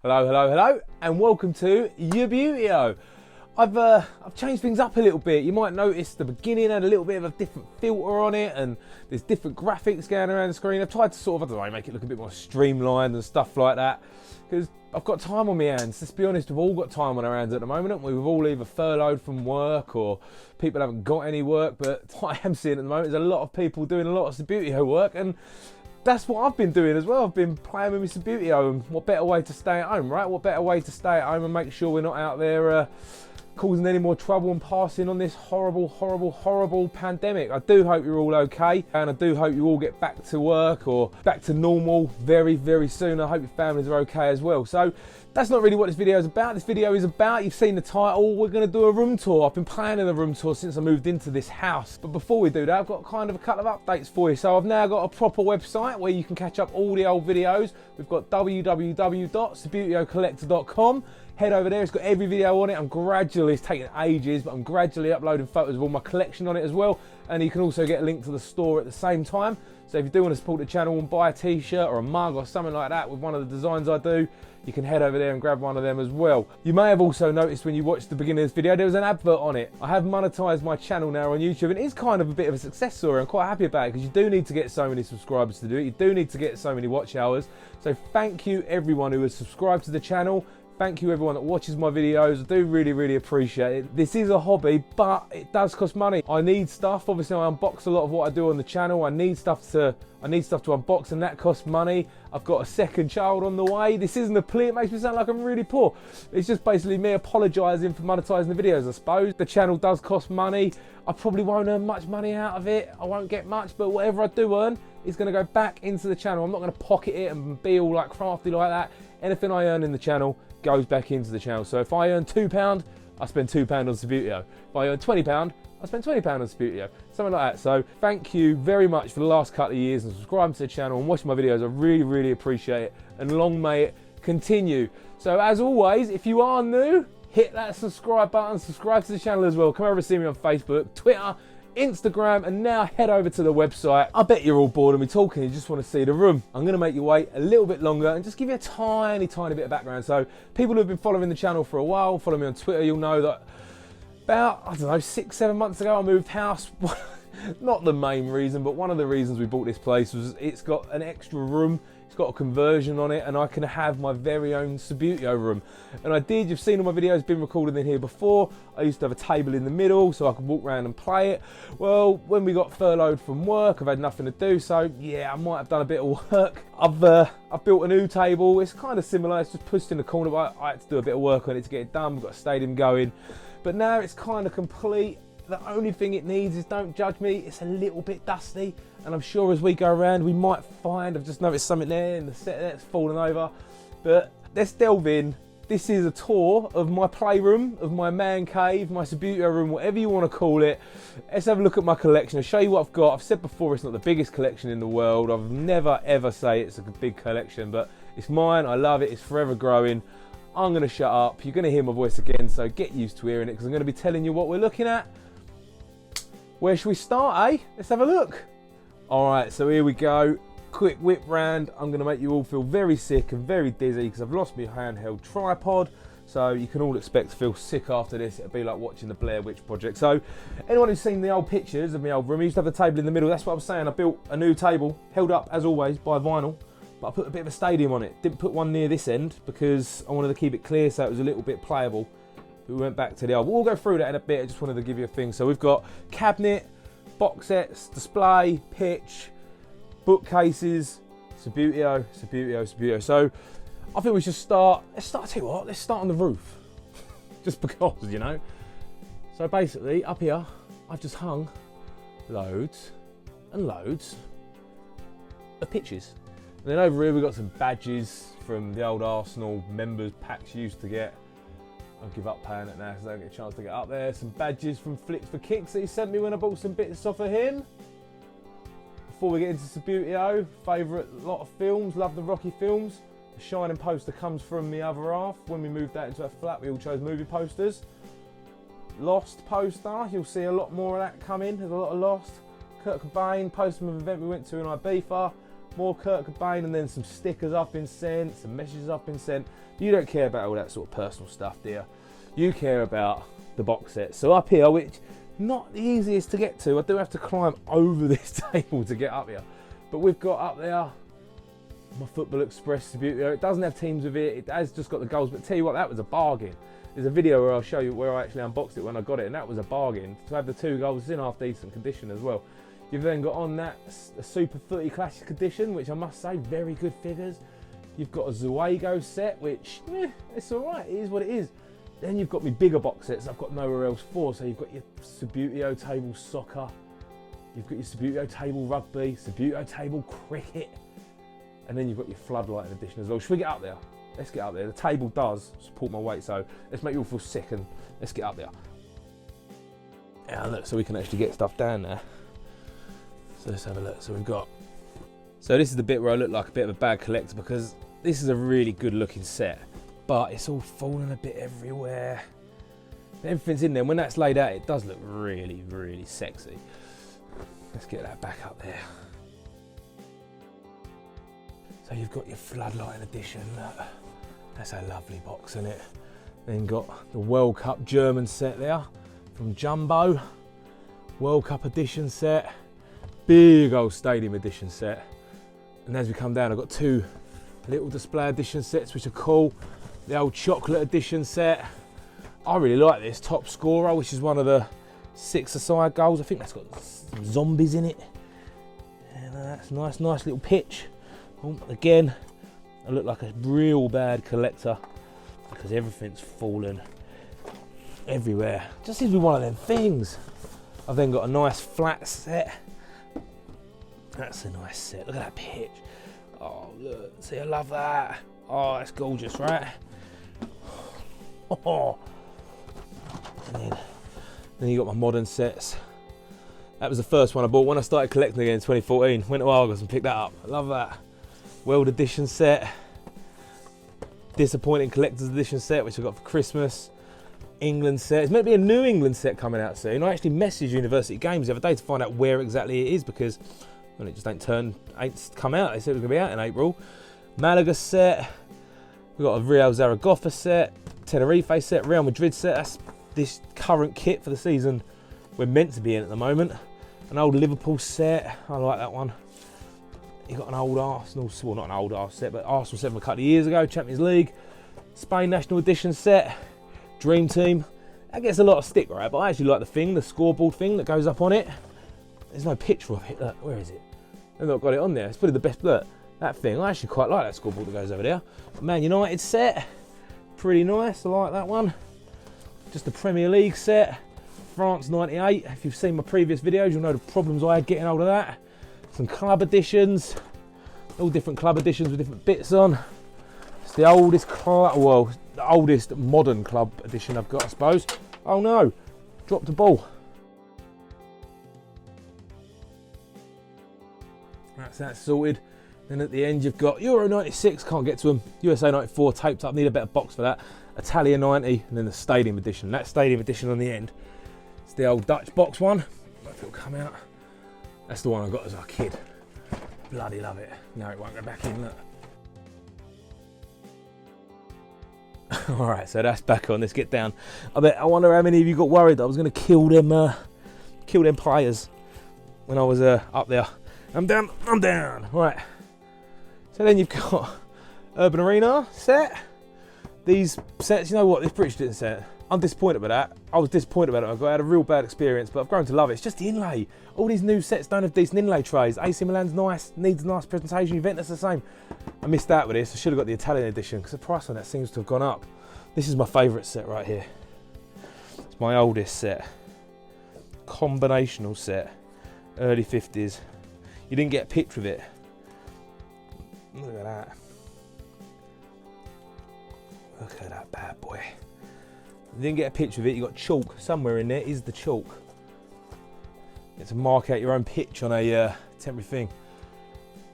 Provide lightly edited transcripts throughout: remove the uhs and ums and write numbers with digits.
Hello, hello, hello, and welcome to Youbbuteo. I've changed things up a little bit. You might notice the beginning had a little bit of a different filter on it, and there's different graphics going around the screen. I've tried to sort of, I don't know, make it look a bit more streamlined and stuff like that, because I've got time on my hands. Let's be honest, we've all got time on our hands at the moment, haven't we? We've all either furloughed from work or people haven't got any work, but what I am seeing at the moment is a lot of people doing a lot of Subbuteo work, and that's what I've been doing as well. I've been playing with my Subbuteo, and what better way to stay at home, right? What better way to stay at home and make sure we're not out there causing any more trouble and passing on this horrible, horrible, horrible pandemic. I do hope you're all okay, and I do hope you all get back to work or back to normal very, very soon. I hope your families are okay as well. So that's not really what this video is about. This video is about, you've seen the title, we're going to do a room tour. I've been planning a room tour since I moved into this house. But before we do that, I've got kind of a couple of updates for you. So I've now got a proper website where you can catch up all the old videos. We've got www.subbuteocollector.com. Head over there, it's got every video on it. It's taking ages, but I'm gradually uploading photos of all my collection on it as well. And you can also get a link to the store at the same time. So if you do want to support the channel and buy a t-shirt or a mug or something like that with one of the designs I do, you can head over there and grab one of them as well. You may have also noticed when you watched the beginning of this video, there was an advert on it. I have monetized my channel now on YouTube, and it is kind of a bit of a success story. I'm quite happy about it because you do need to get so many subscribers to do it. You do need to get so many watch hours. So thank you everyone who has subscribed to the channel. Thank you everyone that watches my videos. I do really, really appreciate it. This is a hobby, but it does cost money. I need stuff. Obviously, I unbox a lot of what I do on the channel. I need stuff to unbox, and that costs money. I've got a second child on the way. This isn't a plea. It makes me sound like I'm really poor. It's just basically me apologising for monetising the videos, I suppose. The channel does cost money. I probably won't earn much money out of it. I won't get much, but whatever I do earn is going to go back into the channel. I'm not going to pocket it and be all like crafty like that. Anything I earn in the channel goes back into the channel. So if I earn £2, I spend £2 on Subbuteo. If I earn £20, I spend £20 on Subbuteo. Something like that. So thank you very much for the last couple of years and subscribing to the channel and watching my videos. I really, really appreciate it, and long may it continue. So as always, if you are new, hit that subscribe button, subscribe to the channel as well. Come over and see me on Facebook, Twitter, Instagram, and now head over to the website. I bet you're all bored of me talking, you just want to see the room. I'm going to make you wait a little bit longer and just give you a tiny, tiny bit of background. So people who have been following the channel for a while, follow me on Twitter, you'll know that about, I don't know, 6-7 months ago I moved house. Not the main reason, but one of the reasons we bought this place was it's got an extra room. It's got a conversion on it, and I can have my very own Subbuteo room. And I did, you've seen all my videos been recorded in here before. I used to have a table in the middle so I could walk around and play it. Well, when we got furloughed from work, I've had nothing to do, so yeah, I might have done a bit of work. I've built a new table. It's kind of similar, it's just pushed in the corner, but I had to do a bit of work on it to get it done. We've got a stadium going. But now it's kind of complete. The only thing it needs is, don't judge me, it's a little bit dusty, and I'm sure as we go around we might find, I've just noticed something there in the set that's fallen over, but let's delve in. This is a tour of my playroom, of my man cave, my Subbuteo room, whatever you want to call it. Let's have a look at my collection. I'll show you what I've got. I've said before it's not the biggest collection in the world. I've never ever say it's a big collection, but it's mine, I love it, it's forever growing. I'm going to shut up, you're going to hear my voice again, so get used to hearing it because I'm going to be telling you what we're looking at. Where should we start, eh? Let's have a look. All right, so here we go. Quick whip round. I'm going to make you all feel very sick and very dizzy because I've lost my handheld tripod. So you can all expect to feel sick after this. It'll be like watching the Blair Witch Project. So anyone who's seen the old pictures of my old room, I used to have the table in the middle. That's what I was saying. I built a new table, held up as always by vinyl, but I put a bit of a stadium on it. Didn't put one near this end because I wanted to keep it clear so it was a little bit playable. We went back to the old. We'll go through that in a bit. I just wanted to give you a thing. So we've got cabinet, box sets, display, pitch, bookcases, Subbuteo, Subbuteo, Subbuteo. So I think we should start. I tell you what, let's start on the roof. Just because, you know. So basically, up here, I've just hung loads and loads of pictures. And then over here, we've got some badges from the old Arsenal members packs you used to get. I'll give up paying it now because I don't get a chance to get up there. Some badges from Flicks for Kicks that he sent me when I bought some bits off of him. Before we get into Subbuteo, favourite lot of films, love the Rocky films. The Shining poster comes from the other half. When we moved out into a flat, we all chose movie posters. Lost poster, you'll see a lot more of that coming. There's a lot of Lost. Kurt Cobain, poster of an event we went to in Ibiza. more Kurt Cobain, and then some stickers I've been sent, some messages I've been sent. You don't care about all that sort of personal stuff, do you? You care about the box set. So up here, which not the easiest to get to, I do have to climb over this table to get up here. But we've got up there my Football Express Subbuteo. It doesn't have teams with it, it has just got the goals, but tell you what, that was a bargain. There's a video where I'll show you where I actually unboxed it when I got it, and that was a bargain. To have the 2 goals, it's in half decent condition as well. You've then got on that a Super Footy Classic Edition, which I must say, very good figures. You've got a Zuego set, which, it's alright, it is what it is. Then you've got me bigger box sets I've got nowhere else for. So you've got your Subbuteo Table Soccer, you've got your Subbuteo Table Rugby, Subbuteo Table Cricket, and then you've got your Floodlighting Edition as well. Should we get up there? Let's get up there. The table does support my weight, so let's make you all feel sick and let's get up there. Yeah, look, so we can actually get stuff down there. So let's have a look. So we've got, so this is the bit where I look like a bit of a bad collector, because this is a really good looking set, but it's all falling a bit everywhere. Everything's in there. When that's laid out, it does look really, really sexy. Let's get that back up there. So you've got your Floodlighting Edition. Look, that's a lovely box, isn't it? Then got the World Cup German set there from Jumbo. World Cup Edition set. Big old Stadium Edition set. And as we come down, I've got 2 little Display Edition sets, which are cool. The old Chocolate Edition set. I really like this. Top Scorer, which is one of the 6-a-side goals. I think that's got some zombies in it. And that's nice little pitch. Again, I look like a real bad collector because everything's fallen everywhere. Just seems to be one of them things. I've then got a nice flat set. That's a nice set. Look at that pitch. Oh, look. See, I love that. Oh, that's gorgeous, right? Oh. And then you got my modern sets. That was the first one I bought when I started collecting again in 2014. Went to Argos and picked that up. I love that. World Edition set. Disappointing Collector's Edition set, which I got for Christmas. England set. It's meant to be a New England set coming out soon. I actually messaged University Games the other day to find out where exactly it is, because it just ain't come out. They said it was going to be out in April. Malaga set. We've got a Real Zaragoza set. Tenerife set. Real Madrid set. That's this current kit for the season we're meant to be in at the moment. An old Liverpool set. I like that one. You got an old Arsenal, well, not an old Arsenal set, but Arsenal set from a couple of years ago, Champions League. Spain National Edition set. Dream Team. That gets a lot of stick, right? But I actually like the scoreboard thing that goes up on it. There's no picture of it. Look, where is it? I've not got it on there. It's probably the best. Look, that thing. I actually quite like that scoreboard that goes over there. Man United set. Pretty nice. I like that one. Just the Premier League set. France 98. If you've seen my previous videos, you'll know the problems I had getting hold of that. Some club editions. All different club editions with different bits on. It's the oldest the oldest modern club edition I've got, I suppose. Oh no, dropped the ball. That's that sorted. Then at the end you've got Euro 96, can't get to them. USA 94 taped up, need a better box for that. Italia 90, and then the Stadium Edition. That Stadium Edition on the end. It's the old Dutch box one. I don't know if it'll come out. That's the one I got as a kid. Bloody love it. No, it won't go back in, look. Alright, so that's back on. Let's get down. I wonder how many of you got worried that I was going to kill them players when I was up there. I'm down. Right. So then you've got Urban Arena set. These sets, you know what, this British didn't set. I'm disappointed with that. I was disappointed about it. I had a real bad experience, but I've grown to love it. It's just the inlay. All these new sets don't have decent inlay trays. AC Milan's nice, needs a nice presentation. Juventus the same. I missed out with this. I should have got the Italian edition because the price on that seems to have gone up. This is my favourite set right here. It's my oldest set. Combinational set. Early 50s. You didn't get a picture of it. Look at that. Look at that bad boy. You didn't get a picture of it, you got chalk. Somewhere in there is the chalk. You get to mark out your own pitch on a temporary thing.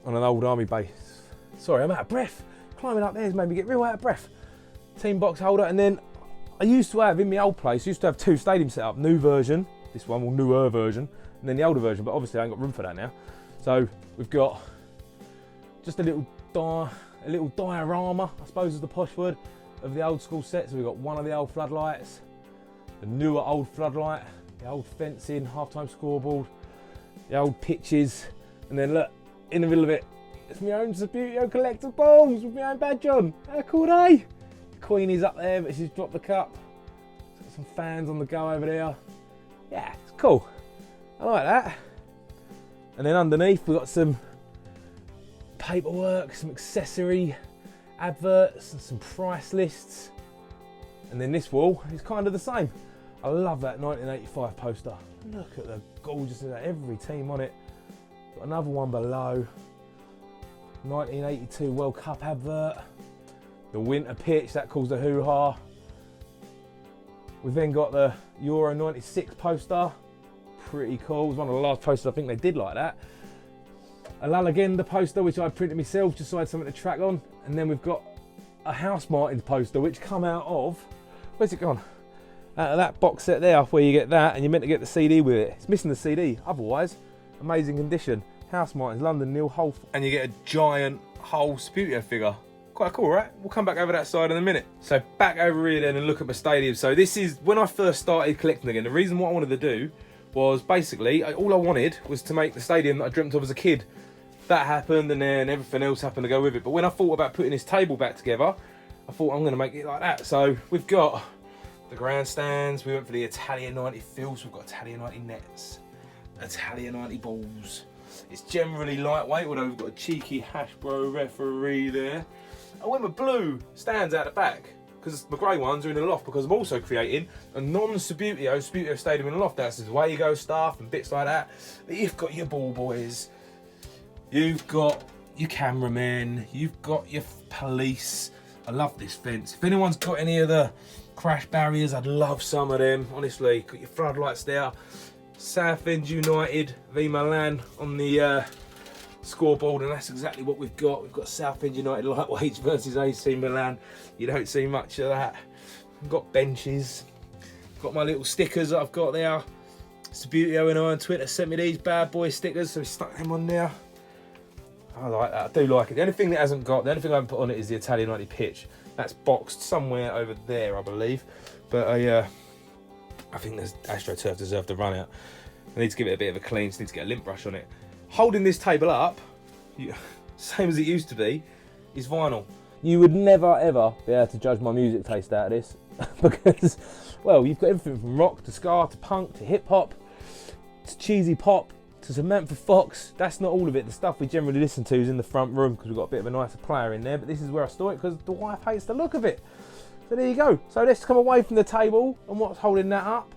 On an old army base. Sorry, I'm out of breath. Climbing up there has made me get real out of breath. Team box holder, and then I used to have, in my old place, I used to have 2 stadiums set up. New version, this one, or newer version, and then the older version, but obviously I ain't got room for that now. So we've got just a little diorama, I suppose is the posh word, of the old school set. So we've got one of the old floodlights, the newer old floodlight, the old fencing, halftime scoreboard, the old pitches, and then look, in the middle of it, it's my own Subbuteo collectibles with my own badge on. How cool, eh? The Queenie's up there, but she's dropped the cup. Got some fans on the go over there. Yeah, it's cool. I like that. And then underneath we've got some paperwork, some accessory adverts and some price lists. And then this wall is kind of the same. I love that 1985 poster. Look at the gorgeousness of that, every team on it. Got another one below. 1982 World Cup advert. The winter pitch, that caused a hoo-ha. We've then got the Euro 96 poster. Pretty cool. It was one of the last posters I think they did like that. A La Legenda poster, which I printed myself just so I had something to track on. And then we've got a House Martins poster, which come out of, where's it gone? Out of that box set there, where you get that, and you're meant to get the CD with it. It's missing the CD, otherwise, amazing condition. House Martins, London, Neil Hull. And you get a giant Hull Subbuteo figure. Quite cool, right? We'll come back over that side in a minute. So back over here then and look at my stadium. So this is, when I first started collecting again, the reason what I wanted to do was basically, all I wanted was to make the stadium that I dreamt of as a kid. That happened, and then everything else happened to go with it. But when I thought about putting this table back together, I thought I'm gonna make it like that. So we've got the grandstands, we went for the Italian 90 fills, we've got Italian 90 nets, Italian 90 balls. It's generally lightweight, although we've got a cheeky Hasbro referee there. I went with blue stands out the back, because the grey ones are in the loft, because I'm also creating a non-Subbuteo stadium in the loft. That's away you go stuff and bits like that. But you've got your ball boys, you've got your cameramen, you've got your police. I love this fence. If anyone's got any of the crash barriers, I'd love some of them, honestly. Got your floodlights there. Southend United v Milan on the scoreboard, and that's exactly what we've got. We've got Southend United lightweights versus AC Milan. You don't see much of that. I've got benches. Got my little stickers that I've got there. Subbuteo and I on Twitter sent me these bad boy stickers, so we stuck them on there. I like that, I do like it. The only thing that hasn't got, the only thing I haven't put on it is the Italian 90 pitch. That's boxed somewhere over there, I believe. But I think there's AstroTurf deserve to run out. I need to give it a bit of a clean, just need to get a lint brush on it. Holding this table up, same as it used to be, is vinyl. You would never ever be able to judge my music taste out of this because, well, you've got everything from rock to ska to punk to hip hop to cheesy pop to Samantha Fox. That's not all of it. The stuff we generally listen to is in the front room because we've got a bit of a nicer player in there, but this is where I store it because the wife hates the look of it. So there you go. So let's come away from the table and what's holding that up,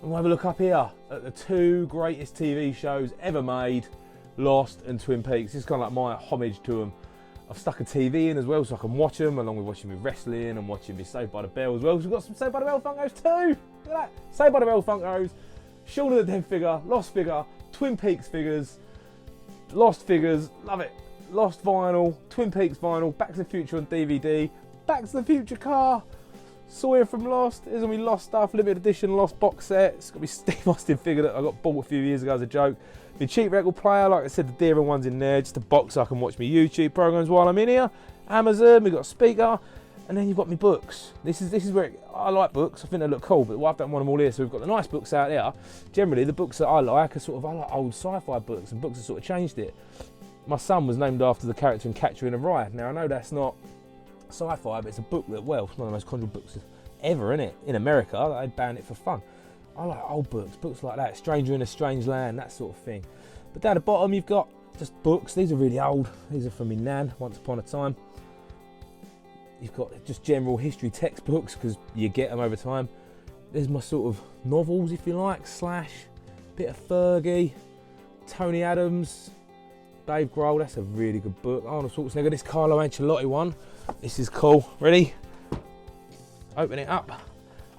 and we'll have a look up here at the two greatest TV shows ever made, Lost and Twin Peaks. This is kind of like my homage to them. I've stuck a TV in as well so I can watch them along with watching me wrestling and watching me Saved by the Bell as well. So we've got some Saved by the Bell Funkos too. Look at that. Saved by the Bell Funkos, Shaun of the Dead figure, Lost figure, Twin Peaks figures, Lost figures, love it. Lost vinyl, Twin Peaks vinyl, Back to the Future on DVD, Back to the Future car, Sawyer from Lost. There's gonna be Lost stuff, limited edition Lost box set. It's gonna be Steve Austin figure that I got bought a few years ago as a joke. The cheap record player, like I said, the dearer one's in there, just a box so I can watch my YouTube programs while I'm in here. Amazon, we've got a speaker, and then you've got my books. This is where I like books. I think they look cool, but I've done one of them all here. So we've got the nice books out there. Generally, the books that I like are sort of, I like old sci-fi books and books that sort of changed it. My son was named after the character in Catcher in the Rye. Now I know that's not sci-fi, but it's a book that, well, it's one of the most controversial books ever, isn't it? In America, they ban it for fun. I like old books like that, Stranger in a Strange Land, that sort of thing. But down the bottom, you've got just books. These are really old. These are from my nan, once upon a time. You've got just general history textbooks because you get them over time. There's my sort of novels, if you like, Slash, bit of Fergie, Tony Adams, Dave Grohl. That's a really good book. Arnold Schwarzenegger, this Carlo Ancelotti one. This is cool. Ready? Open it up.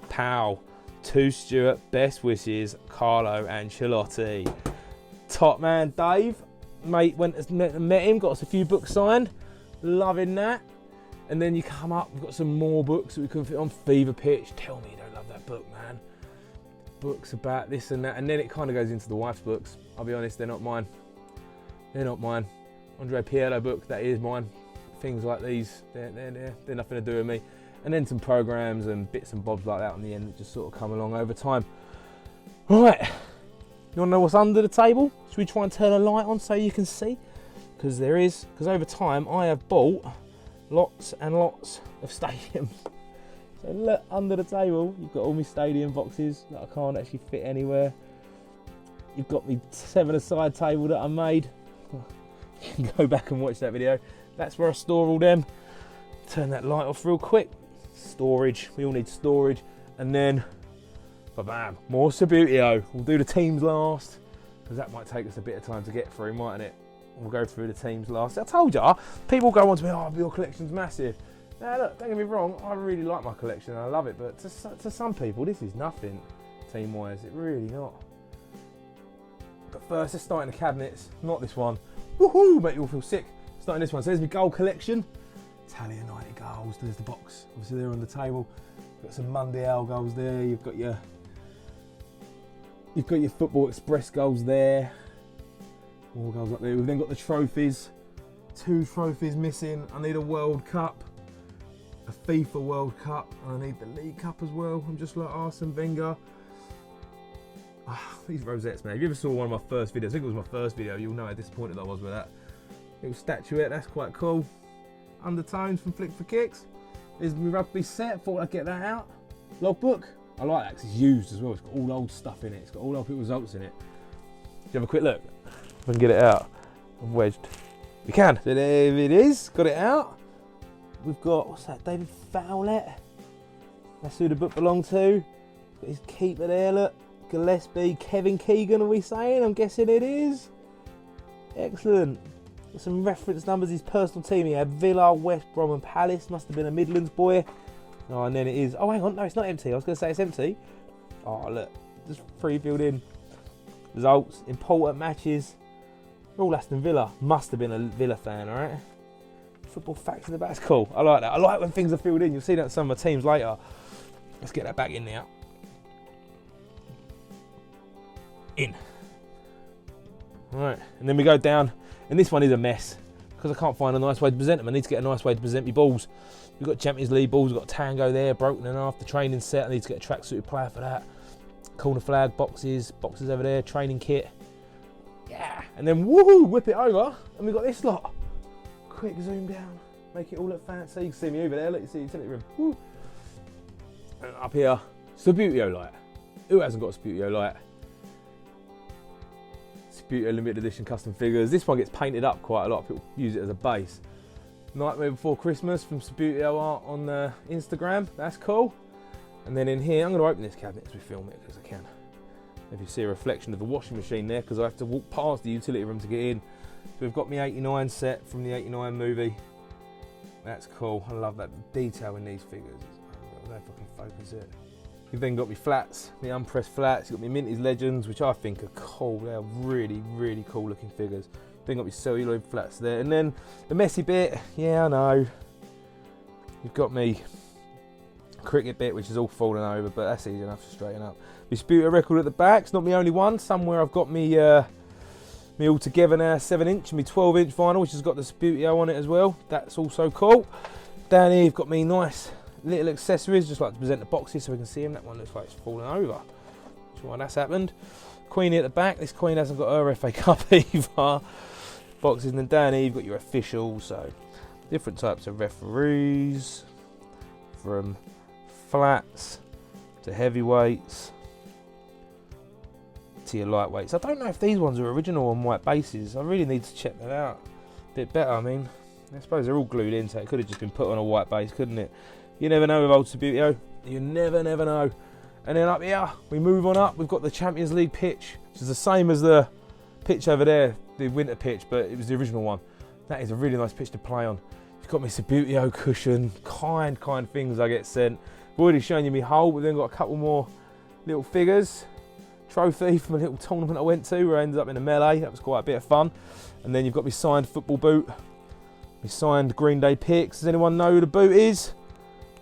Pow. To Stuart, best wishes, Carlo Ancelotti. Top man Dave, mate, went and met him, got us a few books signed. Loving that. And then you come up, we've got some more books that we couldn't fit on. Fever Pitch, tell me you don't love that book, man. Books about this and that. And then it kind of goes into the wife's books. I'll be honest, they're not mine. They're not mine. Andre Pirlo book, that is mine. Things like these, they're nothing to do with me. And then some programs and bits and bobs like that on the end that just sort of come along over time. Right, you want to know what's under the table? Should we try and turn a light on so you can see? Because over time I have bought lots and lots of stadiums. So look, under the table, you've got all my stadium boxes that I can't actually fit anywhere. You've got my 7-a-side table that I made. You can go back and watch that video. That's where I store all them. Turn that light off real quick. Storage, we all need storage. And then, bam, more Subbuteo. We'll do the teams last, because that might take us a bit of time to get through, mightn't it? We'll go through the teams last. I told you, people go on to me, oh, your collection's massive. Now look, don't get me wrong, I really like my collection and I love it, but to some people, this is nothing, team-wise. It really not. But first, let's start in the cabinets. Not this one. Woohoo! Make you all feel sick. Starting this one. So there's my gold collection. Italian 90 goals. There's the box. Obviously, they're on the table. Got some Mondial goals there. You've got your Football Express goals there. More goals up there. We've then got the trophies. 2 trophies missing. I need a World Cup, a FIFA World Cup, and I need the League Cup as well. I'm just like Arsene Wenger. These rosettes, man. If you ever saw one of my first videos, I think it was my first video, you'll know how disappointed I was with that. Little statuette, that's quite cool. Undertones from Flick for Kicks. There's my rugby set, thought I'd get that out. Logbook, I like that because it's used as well. It's got all old stuff in it. It's got all old people's results in it. Do you have a quick look? If I can get it out. I'm wedged. We can. So there it is, got it out. We've got, what's that, David Fowlett? That's who the book belonged to. Got his keeper there, look. Gillespie, Kevin Keegan, are we saying? I'm guessing it is. Excellent. Got some reference numbers, his personal team. He had Villa, West Brom and Palace. Must have been a Midlands boy. Oh, and then it is, oh hang on, no, it's not empty. I was going to say it's empty. Oh look, just pre-filled in. Results, important matches. They're all Aston Villa. Must have been a Villa fan, alright? Football facts in the back, that's cool. I like that. I like when things are filled in. You'll see that in some of my teams later. Let's get that back in there. In. Alright, and then we go down, and this one is a mess because I can't find a nice way to present them. I need to get a nice way to present my balls. We've got Champions League balls, we've got Tango there, broken in half, the training set. I need to get a tracksuit player for that. Corner flag, boxes over there, training kit. Yeah, and then woohoo, whip it over, and we've got this lot. Quick zoom down, make it all look fancy. You can see me over there, look, you see the utility room. Woo. And up here, Subbuteo light. Who hasn't got a Subbuteo light? Subbuteo limited edition custom figures. This one gets painted up quite a lot. People use it as a base. Nightmare Before Christmas from Subbuteo Art on Instagram. That's cool. And then in here, I'm going to open this cabinet as we film it because I can. If you see a reflection of the washing machine there, because I have to walk past the utility room to get in. So we've got my 89 set from the 89 movie. That's cool. I love that detail in these figures. I don't know if I can focus it. You've then got my flats, my unpressed flats. You've got my Minties Legends, which I think are cool. They're really, really cool looking figures. Then got my celluloid flats there. And then the messy bit, yeah, I know. You've got me cricket bit, which is all falling over, but that's easy enough to straighten up. My Subbuteo record at the back, it's not my only one. Somewhere I've got me all together now 7-inch and my 12-inch vinyl, which has got the Subbuteo on it as well. That's also cool. Down here you've got me nice little accessories, just like to present the boxes so we can see them. That one looks like it's falling over. That's why that's happened. Queenie at the back. This Queen hasn't got her FA Cup either. Boxes, and then down here you've got your officials, so different types of referees, from flats to heavyweights to your lightweights. I don't know if these ones are original on white bases. I really need to check that out a bit better. I mean, I suppose they're all glued in, so it could have just been put on a white base, couldn't it? You never know with old Subbuteo. You never know. And then up here, we move on up. We've got the Champions League pitch, which is the same as the pitch over there, the winter pitch, but it was the original one. That is a really nice pitch to play on. You've got my Subbuteo cushion, kind things I get sent. I've already shown you my hole, but then got a couple more little figures. Trophy from a little tournament I went to where I ended up in a melee. That was quite a bit of fun. And then you've got my signed football boot, my signed Green Day picks. Does anyone know who the boot is?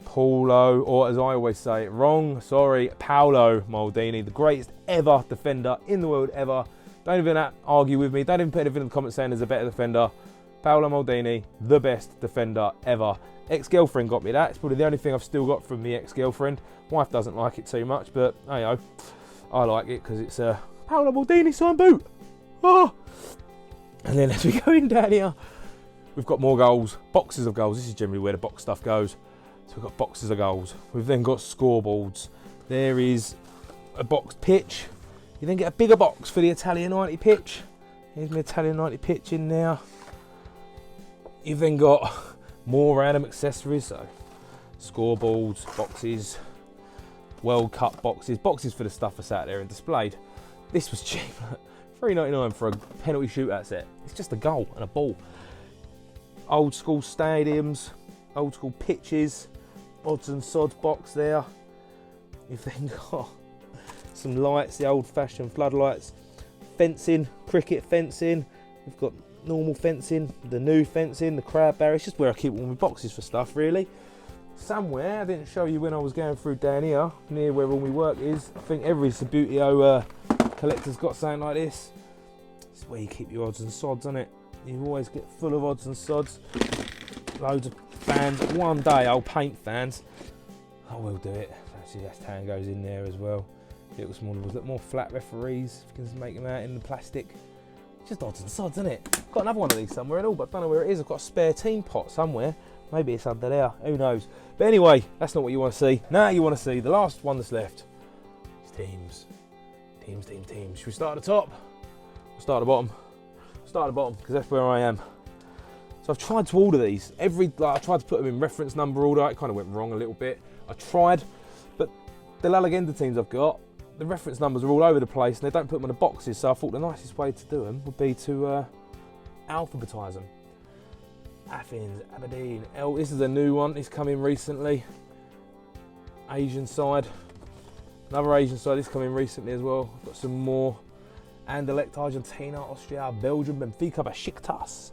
Paulo, or as I always say it wrong, sorry, Paolo Maldini, the greatest ever defender in the world ever. Don't even argue with me. Don't even put anything in the comments saying there's a better defender. Paolo Maldini, the best defender ever. Ex-girlfriend got me that. It's probably the only thing I've still got from the ex-girlfriend. Wife doesn't like it too much, but hey, I like it because it's a Paolo Maldini signed boot. Oh. And then as we go in down here, we've got more goals, boxes of goals. This is generally where the box stuff goes. So we've got boxes of goals. We've then got scoreboards. There is a boxed pitch. You then get a bigger box for the Italian 90 pitch. Here's my Italian 90 pitch in there. You've then got more random accessories, so scoreboards, boxes, World Cup boxes, boxes for the stuff that's out there and displayed. This was cheap, $3.99 for a penalty shootout set. It's just a goal and a ball. Old school stadiums, old school pitches, odds and sods box there. You've then got some lights, the old fashioned floodlights, fencing, cricket fencing. We've got normal fencing, the new fencing, the crowd barrier. It's just where I keep all my boxes for stuff, really. Somewhere, I didn't show you when I was going through down here, near where all my work is. I think every Subbuteo collector's got something like this. This is where you keep your odds and sods, isn't it? You always get full of odds and sods. Loads of fans. One day I'll paint fans. I will do it. Actually, that's how it goes in there as well. Little smaller ones, more flat referees. If you can make them out in the plastic. Just odds and sods, isn't it? Got another one of these somewhere and all, but I don't know where it is. I've got a spare team pot somewhere. Maybe it's under there. Who knows? But anyway, that's not what you want to see. Now you want to see the last one that's left. It's teams. Teams. Should we start at the top? Or start at the bottom? Start at the bottom, because that's where I am. So I've tried to order these. I tried to put them in reference number order. It kind of went wrong a little bit. I tried, but the La Legenda teams I've got, the reference numbers are all over the place and they don't put them in the boxes, so I thought the nicest way to do them would be to alphabetise them. Athens, Aberdeen, this is a new one, it's come in recently. Asian side, another Asian side, this come in recently as well. I've got some more. Anderlecht, Argentina, Austria, Belgium, Benfica, Besiktas.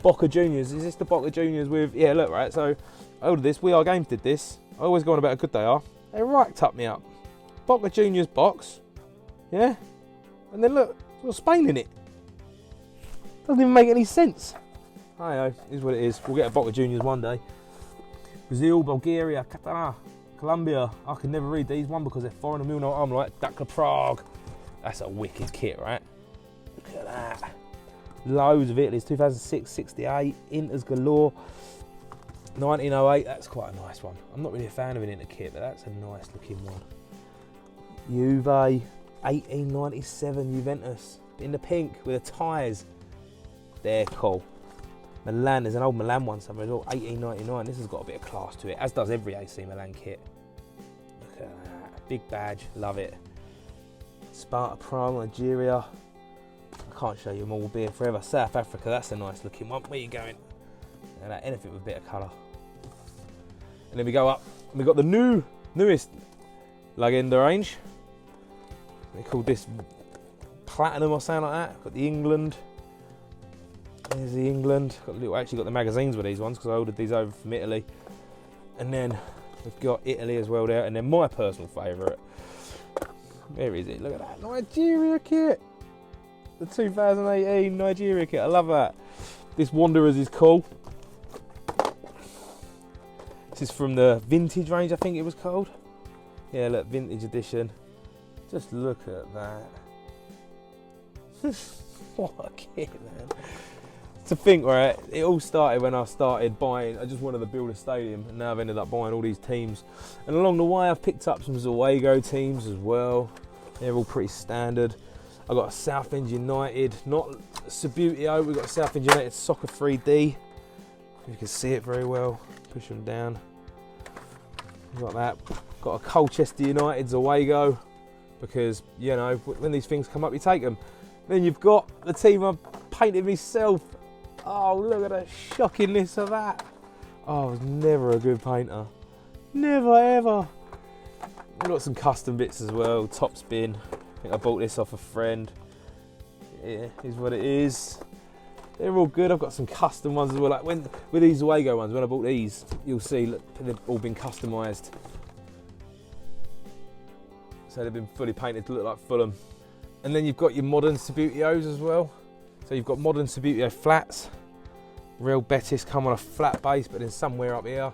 Boca Juniors, is this the Boca Juniors with, yeah look right, so I ordered this, We Are Games did this. I always go on about how good they are. They racked up me up. Boca Juniors box, yeah, and then look, it's got Spain in it. Doesn't even make any sense. Hi-oh, is what it is. We'll get a Boca Juniors one day. Brazil, Bulgaria, Qatar, Colombia. I can never read these. One because they're foreign and we all know what I'm like. Dakar Prague. That's a wicked kit, right? Look at that. Loads of Italy's 2006, 68, Inters galore. 1908, that's quite a nice one. I'm not really a fan of an Inter kit, but that's a nice looking one. Juve, 1897 Juventus, in the pink with the ties. They're cool. Milan, there's an old Milan one somewhere as well, 1899. This has got a bit of class to it, as does every AC Milan kit. Look at that, big badge, love it. Sparta Prague, Nigeria. I can't show you them all, we'll be here forever. South Africa, that's a nice looking one. Where are you going? And that, anything with a bit of colour. And then we go up, and we've got the newest Legenda range. They called this Platinum or something like that. Got the England. There's the England. Actually got the magazines with these ones because I ordered these over from Italy. And then we've got Italy as well there. And then my personal favourite. Where is it? Look at that Nigeria kit. The 2018 Nigeria kit. I love that. This Wanderers is cool. This is from the vintage range, I think it was called. Yeah, look, vintage edition. Just look at that. What a kit, man. To think, right, it all started when I started buying, I just wanted to build a stadium, and now I've ended up buying all these teams. And along the way, I've picked up some Zuego teams as well. They're all pretty standard. I've got a Southend United, not Subbuteo, we've got Southend United Soccer 3D. You can see it very well. Push them down. Got that. Got a Colchester United Zuego, because, you know, when these things come up, you take them. Then you've got the team I've painted myself. Oh, look at the shockingness of that. Oh, I was never a good painter. Never, ever. I've got some custom bits as well. Top spin. I think I bought this off a friend. Yeah, is what it is. They're all good. I've got some custom ones as well. Like with these Zuego ones, when I bought these, you'll see, look, they've all been customised. So they've been fully painted to look like Fulham. And then you've got your modern Subbuteos as well. So you've got modern Subbuteo flats. Real Betis come on a flat base, but then somewhere up here,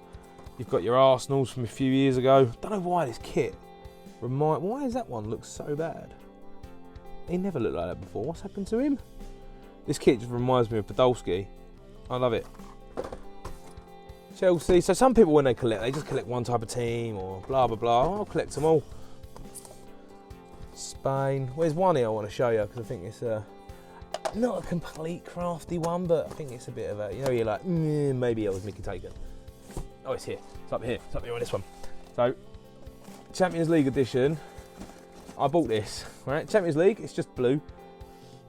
you've got your Arsenals from a few years ago. Don't know why this kit why does that one look so bad? He never looked like that before. What's happened to him? This kit just reminds me of Podolski. I love it. Chelsea. So some people, when they collect, they just collect one type of team or blah blah blah. I'll collect them all. Spain. Where's one here I want to show you, because I think it's not a complete crafty one, but I think it's a bit of a, you know, you're like, maybe it was Mickey Taken. Oh, it's here. It's up here. It's up here on this one. So, Champions League edition. I bought this, right? Champions League, it's just blue.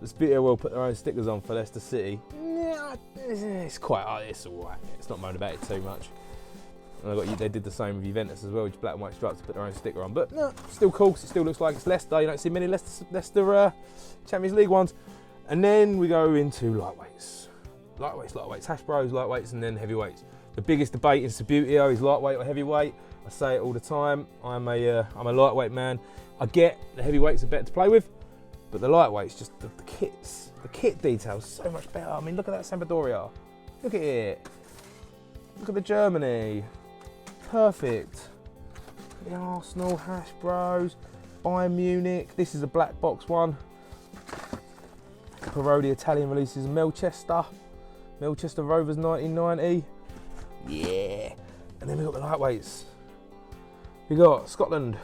The Subbuteo will put their own stickers on for Leicester City. Yeah, it's quite, it's alright. It's not moaned about it too much. And they did the same with Juventus as well, which black and white stripes to put their own sticker on. But no, still cool, because it still looks like it's Leicester. You don't see many Leicester Champions League ones. And then we go into lightweights. Lightweights, hash bros, lightweights, and then heavyweights. The biggest debate in Subbuteo is lightweight or heavyweight. I say it all the time. I'm a lightweight man. I get the heavyweights are better to play with, but the lightweights, just the kits, the kit details, so much better. I mean, look at that Sampdoria. Look at it. Look at the Germany. Perfect. The Arsenal, hash bros, Bayern Munich. This is a black box one. Parodi Italian releases Melchester Rovers 1990. Yeah. And then we've got the lightweights. We got Scotland.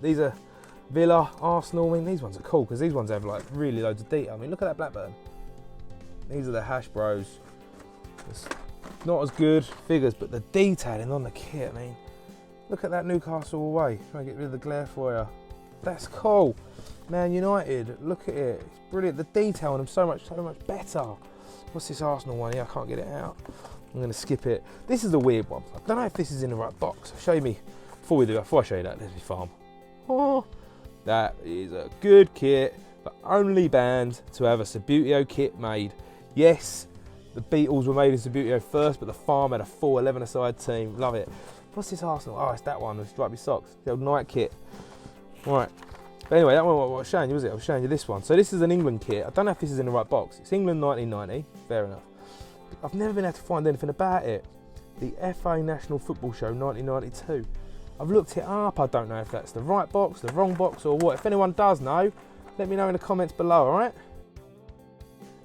These are Villa, Arsenal. I mean, these ones are cool because these ones have like really loads of detail. I mean, look at that Blackburn. These are the hash bros. It's not as good figures, but the detailing on the kit, I mean, look at that Newcastle away. Try and get rid of the glare for you. That's cool. Man United, look at it. It's brilliant. The detail on them so much better. What's this Arsenal one here? I can't get it out. I'm going to skip it. This is a weird one. I don't know if this is in the right box. Show me before I show you that. There's my farm. Oh, that is a good kit, but only banned to have a Subbuteo kit made. Yes, the Beatles were made in Subbuteo first, but the farm had a full 11-a-side team. Love it. What's this Arsenal? Oh, it's that one. It's stripy socks. The old night kit. Right. But anyway, that one I was showing you, was it? I was showing you this one. So this is an England kit. I don't know if this is in the right box. It's England 1990. Fair enough. I've never been able to find anything about it. The FA National Football Show 1992. I've looked it up. I don't know if that's the right box, the wrong box, or what. If anyone does know, let me know in the comments below, alright?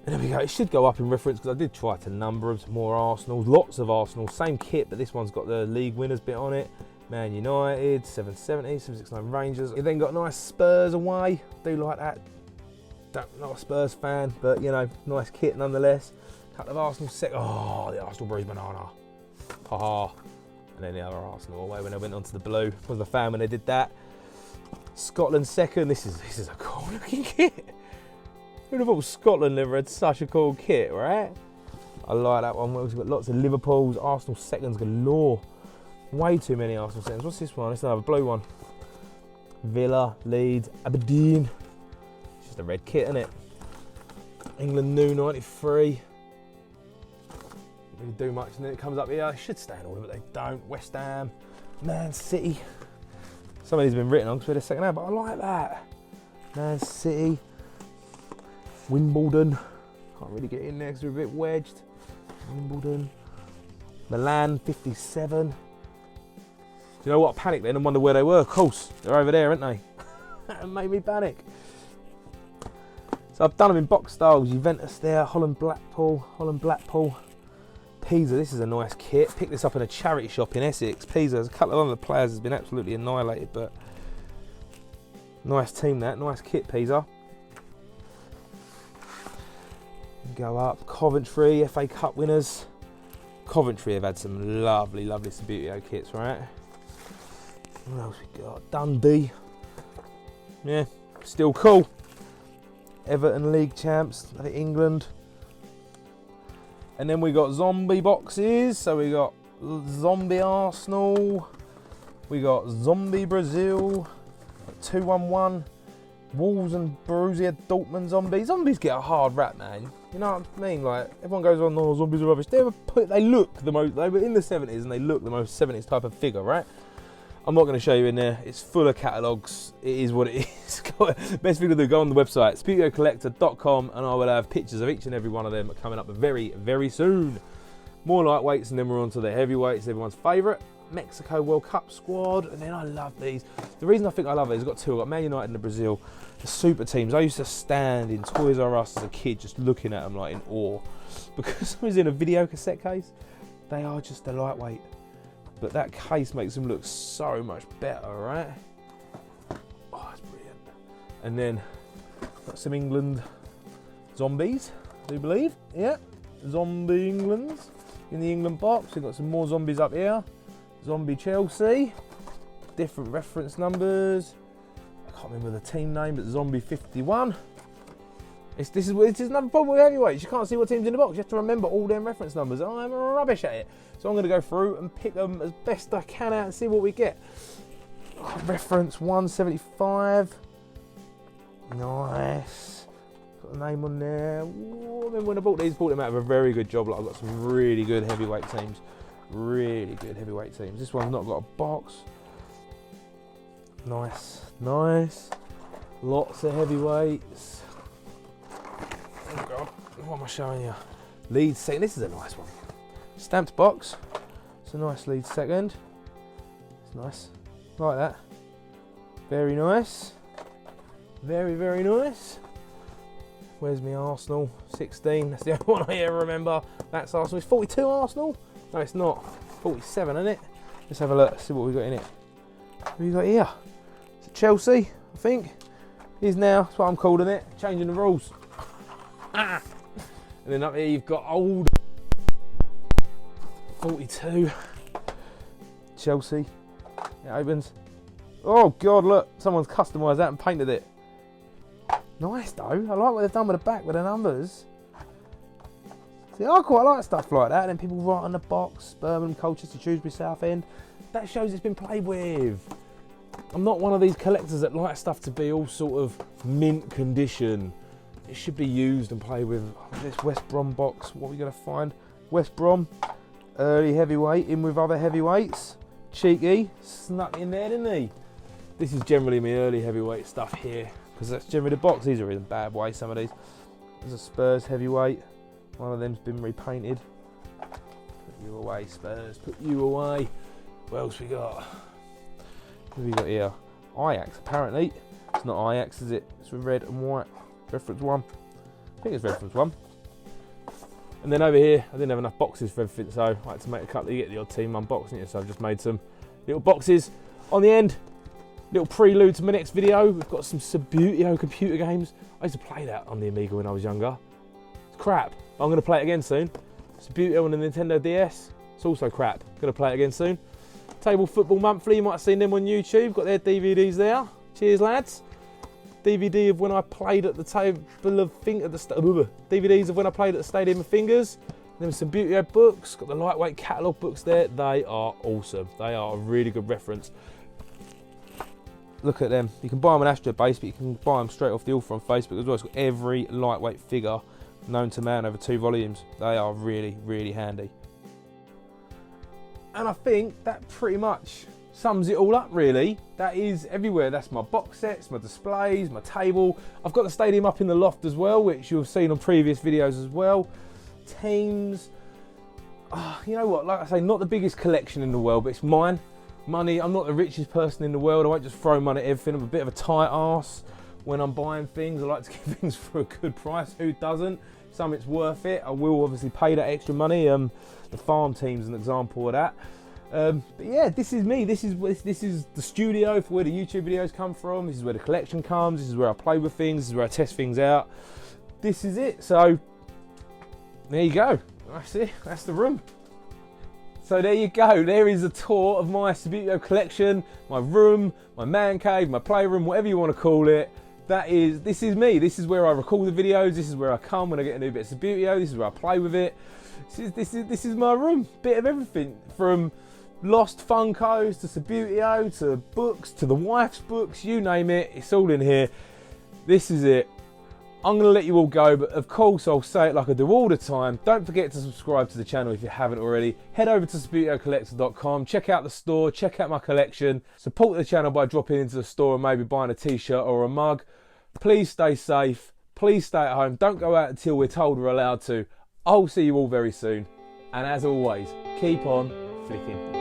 And there we go. It should go up in reference because I did try to number them. Some more Arsenals, lots of Arsenals. Same kit, but this one's got the league winners bit on it. Man United, 770, 769 Rangers. You then got nice Spurs away. Do like that. Not a Spurs fan, but you know, nice kit nonetheless. Couple of Arsenal oh, the Arsenal bruised banana. Haha. And then the other Arsenal away when they went onto the blue. Was a fan when they did that. Scotland second. This is a cool looking kit. Who'd have thought Scotland never had such a cool kit, right? I like that one. We've got lots of Liverpool's. Arsenal seconds galore. Way too many Arsenal seconds. What's this one? It's another blue one. Villa, Leeds, Aberdeen. It's just a red kit, isn't it? England new 93. Really do much, and then it comes up here. It should stay in order, but they don't. West Ham, Man City. Some of these have been written on because we're the second hand, but I like that. Man City, Wimbledon. Can't really get in there because we're a bit wedged. Wimbledon, Milan 57. Do you know what? I panicked then and wondered where they were. Of course, they're over there, aren't they? That made me panic. So I've done them in box styles. Juventus there, Holland Blackpool. Pisa, this is a nice kit. Picked this up in a charity shop in Essex. Pisa, there's a couple of other players has been absolutely annihilated, but nice team that, nice kit Pisa. Go up, Coventry, FA Cup winners. Coventry have had some lovely Subbuteo kits, right? What else we got? Dundee. Yeah, still cool. Everton League champs, I think England. And then we got zombie boxes. So we got zombie Arsenal. We got zombie Brazil. 211. Wolves and Borussia Dortmund zombies. Zombies get a hard rap, man. You know what I mean? Like, everyone goes on, oh, zombies are rubbish. They look the most, they were in the 70s and they look the most 70s type of figure, right? I'm not going to show you in there. It's full of catalogues. It is what it is. Best thing to do, go on the website, SubbuteoCollector.com, and I will have pictures of each and every one of them coming up very, very soon. More lightweights, and then we're on to the heavyweights, everyone's favourite, Mexico World Cup squad. And then I love these. The reason I think I love it is I've got two. I've got Man United and Brazil, the super teams. I used to stand in Toys R Us as a kid just looking at them like in awe. Because I was in a video cassette case, they are just a lightweight. But that case makes them look so much better, right? Oh, that's brilliant. And then got some England zombies, I do believe. Yeah, Zombie Englands in the England box. We've got some more zombies up here. Zombie Chelsea. Different reference numbers. I can't remember the team name, but Zombie 51. This is another problem with heavyweights. You can't see what team's in the box. You have to remember all them reference numbers. I'm rubbish at it. So I'm going to go through and pick them as best I can out and see what we get. Reference 175. Nice. Got a name on there. Ooh, I mean, when I bought them out of a very good job. Like, I've got some really good heavyweight teams. Really good heavyweight teams. This one's not got a box. Nice. Nice. Lots of heavyweights. Oh God, what am I showing you? Lead second. This is a nice one. Stamped box. It's a nice lead second. It's nice. Like that. Very nice. Very, very nice. Where's my Arsenal? 16. That's the only one I ever remember. That's Arsenal. It's 42 Arsenal? No, it's not. 47, isn't it? Let's have a look. See what we've got in it. What have we got here? It's Chelsea, I think. Is now. That's what I'm calling it. Changing the rules. And then up here you've got old 42 Chelsea. It opens. Oh God, look, someone's customised that and painted it. Nice though. I like what they've done with the back with the numbers. See, I quite like stuff like that. And then people write on the box, Birmingham, Colchester, Shrewsbury, Southend. That shows it's been played with. I'm not one of these collectors that like stuff to be all sort of mint condition. It should be used and played with. This West Brom box, what are we going to find? West Brom, early heavyweight, in with other heavyweights. Cheeky, snuck in there, didn't he? This is generally my early heavyweight stuff here, because that's generally the box. These are in a bad way, some of these. There's a Spurs heavyweight. One of them's been repainted. Put you away, Spurs, put you away. What else we got? What have we got here? Ajax, apparently. It's not Ajax, is it? It's with red and white. Reference 1. I think it's reference 1. And then over here, I didn't have enough boxes for everything, so I had to make a couple. You get the odd team unboxing it, so I've just made some little boxes on the end. Little prelude to my next video. We've got some Subbuteo computer games. I used to play that on the Amiga when I was younger. It's crap. I'm going to play it again soon. Subbuteo on the Nintendo DS. It's also crap. Going to play it again soon. Table Football Monthly. You might have seen them on YouTube. Got their DVDs there. Cheers, lads. DVD of when I played at the table of DVDs of when I played at the Stadium of Fingers. Then some Subbuteo books. Got the lightweight catalogue books there. They are awesome. They are a really good reference. Look at them. You can buy them on Astro Base, but you can buy them straight off the author on Facebook as well. It's got every lightweight figure known to man over 2 volumes. They are really, really handy. And I think that pretty much sums it all up, really. That is everywhere. That's my box sets, my displays, my table. I've got the stadium up in the loft as well, which you've seen on previous videos as well. Teams. You know what, like I say, not the biggest collection in the world, but it's mine. Money, I'm not the richest person in the world. I won't just throw money at everything. I'm a bit of a tight arse when I'm buying things. I like to get things for a good price. Who doesn't? Some it's worth it. I will obviously pay that extra money. The farm team's an example of that. But yeah, this is me. This is the studio for where the YouTube videos come from. This is where the collection comes. This is where I play with things. This is where I test things out. This is it. So there you go. That's it. That's the room. So there you go. There is a tour of my Subbuteo collection, my room, my man cave, my playroom, whatever you want to call it. This is me. This is where I record the videos. This is where I come when I get a new bit of Subbuteo. This is where I play with it. This is my room. Bit of everything from Lost Funkos to Subbuteo to books to the wife's books. You name it. It's all in here. This is it. I'm going to let you all go, but of course I'll say it like I do all the time. Don't forget to subscribe to the channel if you haven't already. Head over to SubbuteoCollector.com, check out the store, check out my collection. Support the channel by dropping into the store and maybe buying a t-shirt or a mug. Please stay safe. Please stay at home. Don't go out until we're told we're allowed to. I'll see you all very soon. And as always, keep on flicking.